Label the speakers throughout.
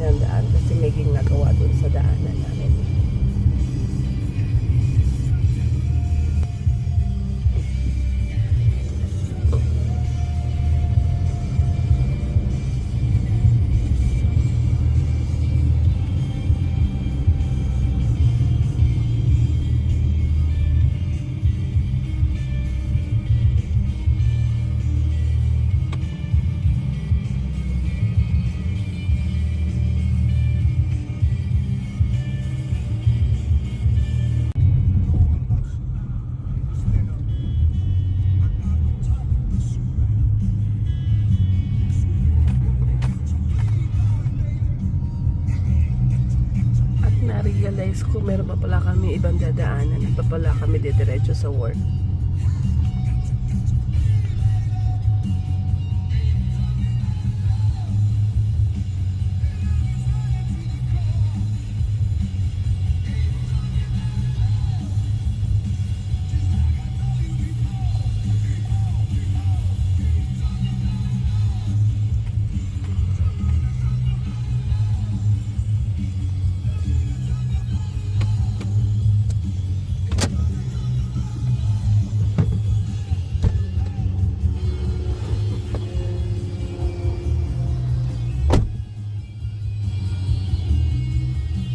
Speaker 1: ng daan kasi may ginagawa dun sa daanan namin. Na-realize ko meron pa pala kami ibang dadaanan, hindi pa pala kami didiretso sa work.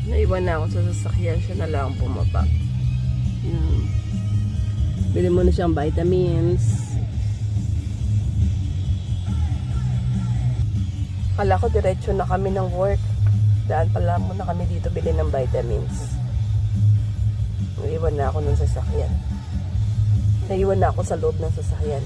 Speaker 1: Naiwan na ako sa sasakyan, siya na lang bumaba. Bili mo na siyang vitamins. Kala ko diretso na kami ng work. Daan pala muna kami dito bili ng vitamins. Naiwan na ako ng sasakyan. Naiwan na ako sa loob ng sasakyan.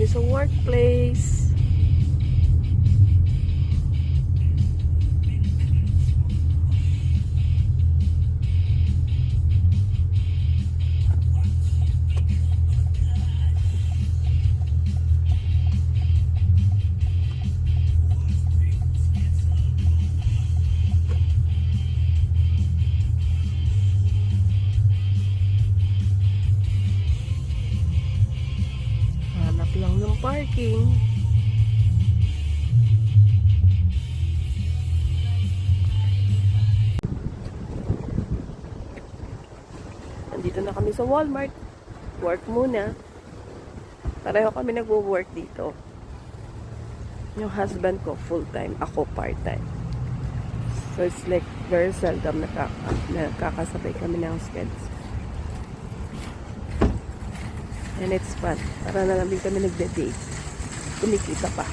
Speaker 1: Sa workplace. Lang ng parking. Nandito na kami sa Walmart. Work muna. Pareho kami nagwo-work dito. Yung husband ko full-time, ako part-time. So it's like very seldom nakakasabay kami ng schedules. And it's fun. Para na namin kami nagde-date. Kumikita pa.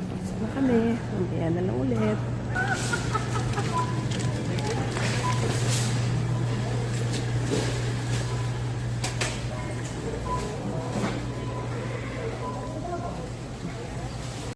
Speaker 1: Tapos na kami. Mamaya na lang ulit.